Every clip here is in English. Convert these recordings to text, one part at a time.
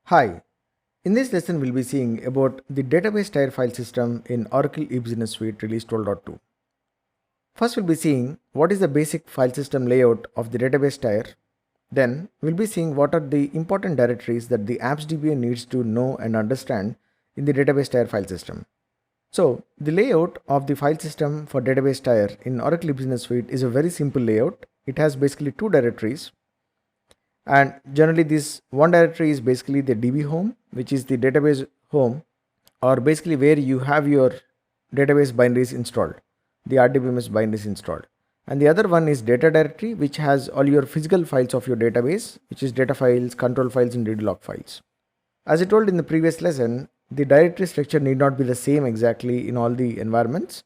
Hi, in this lesson we'll be seeing about the database tier file system in Oracle eBusiness Suite release 12.2. First we'll be seeing what is the basic file system layout of the database tier. Then we'll be seeing what are the important directories that the apps DBA needs to know and understand in the database tier file system. So the layout of the file system for database tier in Oracle eBusiness Suite is a very simple layout. It has basically two directories. And generally this one directory is basically the DB home, which is the database home, or basically where you have your database binaries installed, the RDBMS binaries installed. And the other one is data directory, which has all your physical files of your database, which is data files, control files, and read log files. As I told in the previous lesson, the directory structure need not be the same exactly in all the environments.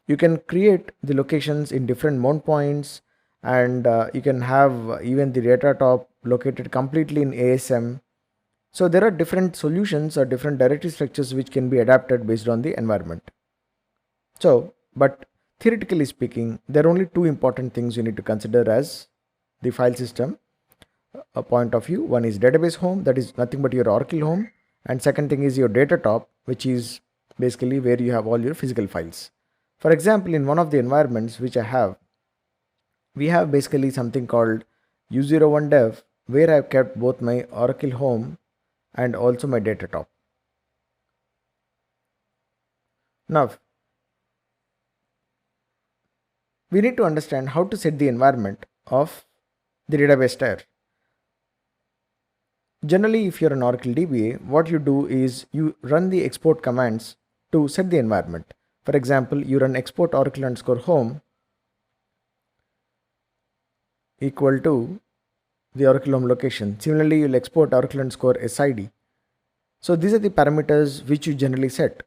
You can create the locations in different mount points, and you can have even the data top located completely in ASM. So there are different solutions or different directory structures which can be adapted based on the environment. So, but theoretically speaking, there are only two important things you need to consider as the file system a point of view. One is database home, that is nothing but your Oracle home, and second thing is your data top, which is basically where you have all your physical files. For example, in one of the environments which I have, we have basically something called U01 dev, where I've kept both my Oracle home and also my data top. Now, we need to understand how to set the environment of the database tier. Generally, if you're an Oracle DBA, what you do is you run the export commands to set the environment. For example, you run export Oracle_home equal to the Oracle home location. Similarly, you'll export Oracle_SID. So these are the parameters which you generally set.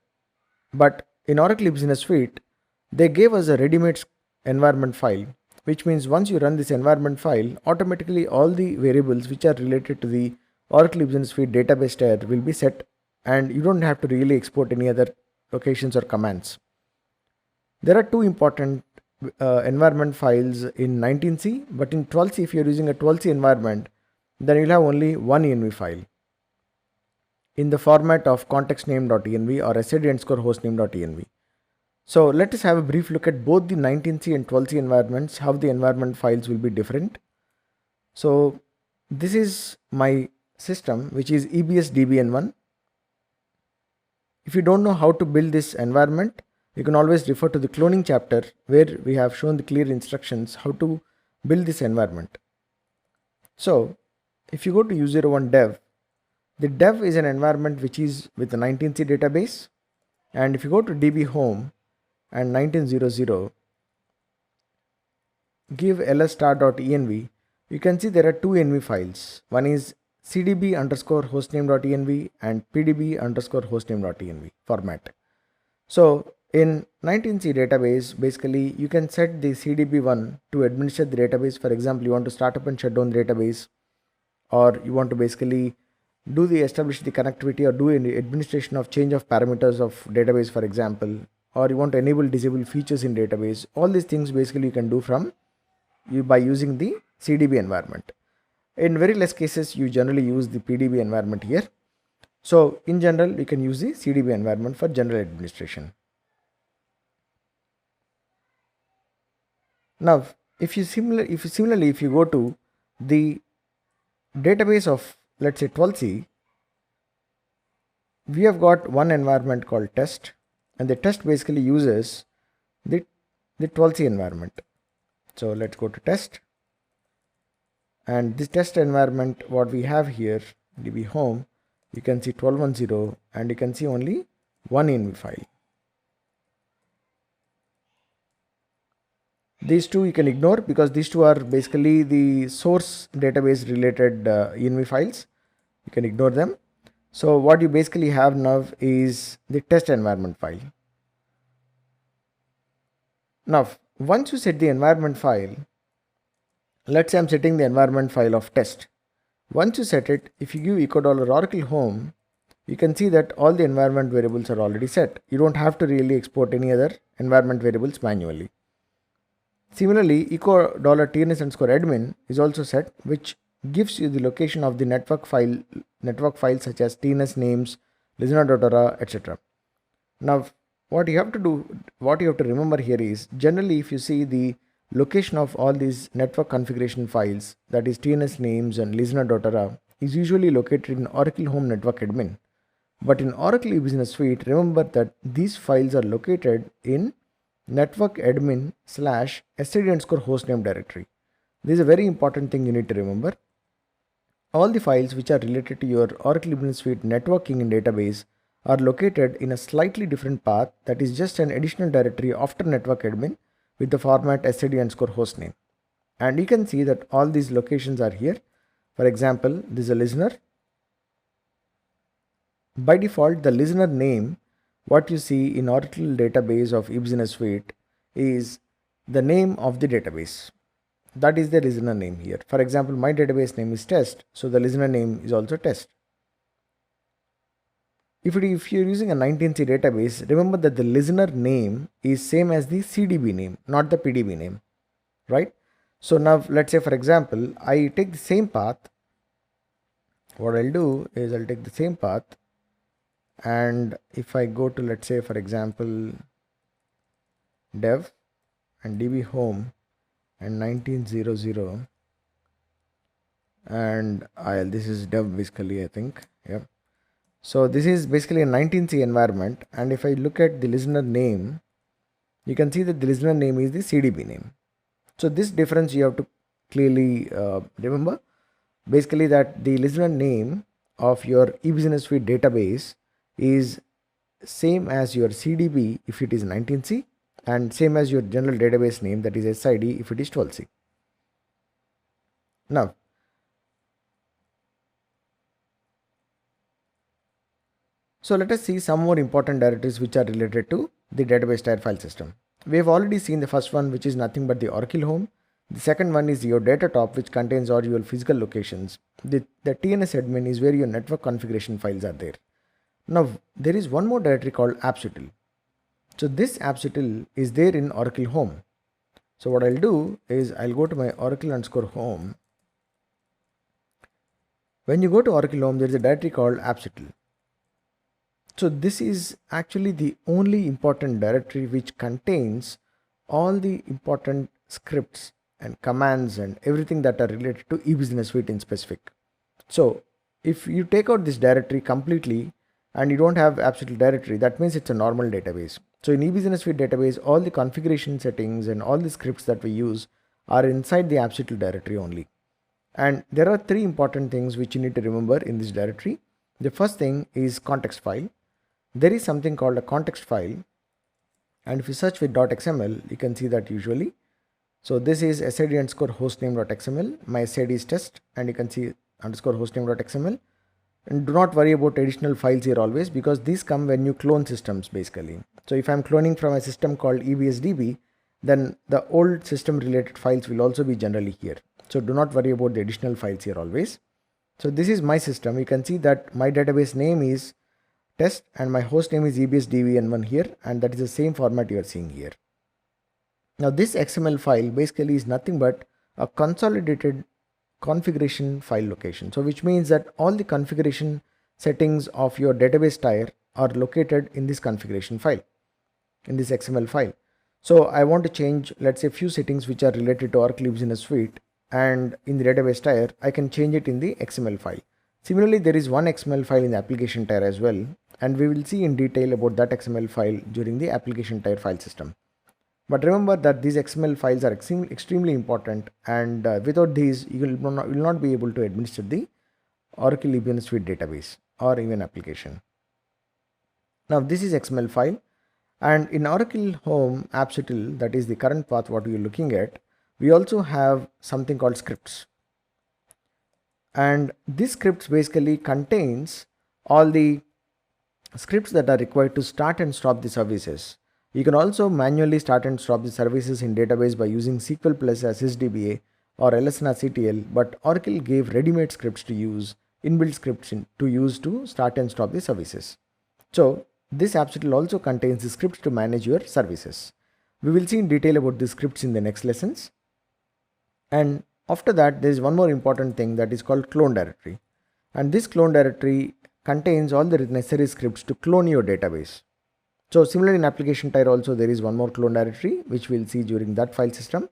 But in Oracle eBusiness Suite, they gave us a ready-made environment file, which means once you run this environment file, automatically all the variables which are related to the Oracle eBusiness Suite database tier will be set, and you don't have to really export any other locations or commands. There are two important environment files in 19C, but in 12C, if you're using a 12C environment, then you'll have only one env file in the format of contextname.env or sid_hostname.env. So let us have a brief look at both the 19C and 12C environments, how the environment files will be different. So this is my system, which is EBS DBN1. If you don't know how to build this environment, you can always refer to the cloning chapter, where we have shown the clear instructions how to build this environment. So if you go to U01 dev, the dev is an environment which is with the 19C database, and if you go to DB home and 1900 give ls_star.env, you can see there are two env files. One is cdb_hostname.env and pdb_hostname.env format. So in 19C database, basically you can set the cdb1 to administer the database. For example, you want to start up and shut down the database, or you want to basically establish the connectivity or do any administration of change of parameters of database, for example, or you want to enable disable features in database. All these things basically you can do by using the CDB environment. In very less cases, you generally use the PDB environment here. So in general, you can use the CDB environment for general administration. Now, if you go to the database of, let's say, 12C, we have got one environment called test, and the test basically uses the 12C environment. So let's go to test, and this test environment, what we have here, DB home, you can see 1210, and you can see only one env file. These two you can ignore because these two are basically the source database related env files. You can ignore them. So what you basically have now is the test environment file. Now, once you set the environment file, let's say I'm setting the environment file of test. Once you set it, if you give echo $oracle home, you can see that all the environment variables are already set. You don't have to really export any other environment variables manually. Similarly, echo $tns_admin is also set, which gives you the location of the network files such as TNS names, listener.ra, etc. Now, what you have to remember here is, generally if you see the location of all these network configuration files, that is TNS names and listener.ra, is usually located in Oracle Home Network Admin. But in Oracle eBusiness Suite, remember that these files are located in network admin / std_hostname directory. This is a very important thing you need to remember. All the files which are related to your Oracle eBusiness Suite networking and database are located in a slightly different path, that is just an additional directory after network admin with the format std_hostname. And you can see that all these locations are here. For example, this is a listener. By default, the listener name, what you see in Oracle database of eBusiness Suite, is the name of the database. That is the listener name here. For example, my database name is test, so the listener name is also test. If you're using a 19C database, remember that the listener name is same as the CDB name, not the PDB name, right? So now let's say, for example, I take the same path. What I'll do is I'll take the same path, and if I go to, let's say, for example, dev and db home and 1900, and this is dev basically, I think. Yep. So this is basically a 19C environment, and if I look at the listener name, you can see that the listener name is the CDB name. So this difference you have to clearly remember. Basically, that the listener name of your eBusiness Suite database is same as your CDB if it is 19C, and same as your general database name, that is SID, if it is 12C. Now, so let us see some more important directories which are related to the database tier file system. We have already seen the first one, which is nothing but the Oracle Home. The second one is your data top, which contains all your physical locations. The TNS admin is where your network configuration files are there. Now, there is one more directory called appsutil. So this appsutil is there in Oracle Home. So what I'll do is I'll go to my Oracle_home. When you go to Oracle Home, there is a directory called appsutil. So this is actually the only important directory which contains all the important scripts and commands and everything that are related to eBusiness Suite in specific. So if you take out this directory completely and you don't have appsutil directory, that means it's a normal database. So in eBusiness Suite database, all the configuration settings and all the scripts that we use are inside the appsutil directory only. And there are three important things which you need to remember in this directory. The first thing is context file. There is something called a context file, and if you search with .xml, you can see that usually. So this is sid_hostname.xml. My sid is test, and you can see _hostname.xml. And do not worry about additional files here always, because these come when you clone systems basically. So if I'm cloning from a system called EBS then the old system related files will also be generally here. So do not worry about the additional files here always. So this is my system. You can see that my database name is test and my host name is EBS-DB1 here, and that is the same format you are seeing here. Now this XML file basically is nothing but a consolidated configuration file location. So which means that all the configuration settings of your database tier are located in this configuration file, in this XML file. So I want to change, let's say, few settings which are related to Oracle eBusiness Suite, and in the database tier I can change it in the XML file. Similarly, there is one XML file in the application tier as well, and we will see in detail about that XML file during the application tier file system. But remember that these XML files are extremely important, and without these you will not be able to administer the Oracle eBusiness Suite database or even application. Now this is XML file, and in Oracle Home appsutil, that is the current path what we are looking at, we also have something called scripts. And this scripts basically contains all the scripts that are required to start and stop the services. You can also manually start and stop the services in database by using SQL plus assist DBA or lsnrctl, but Oracle gave ready-made scripts to use, inbuilt scripts to use to start and stop the services. So this appsutil also contains the scripts to manage your services. We will see in detail about the scripts in the next lessons. And After that, there is one more important thing that is called clone directory. And this clone directory contains all the necessary scripts to clone your database. So similarly in application tier also there is one more clone directory which we'll see during that file system.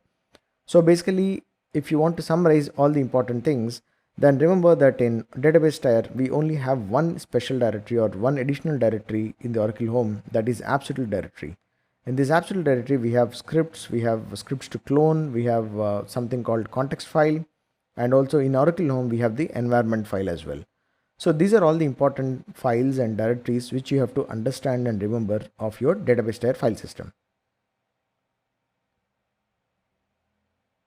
So basically if you want to summarize all the important things, then remember that in database tier we only have one special directory or one additional directory in the Oracle home, that is absolute directory. In this absolute directory we have scripts to clone, we have something called context file, and also in Oracle home we have the environment file as well. So these are all the important files and directories which you have to understand and remember of your database tier file system.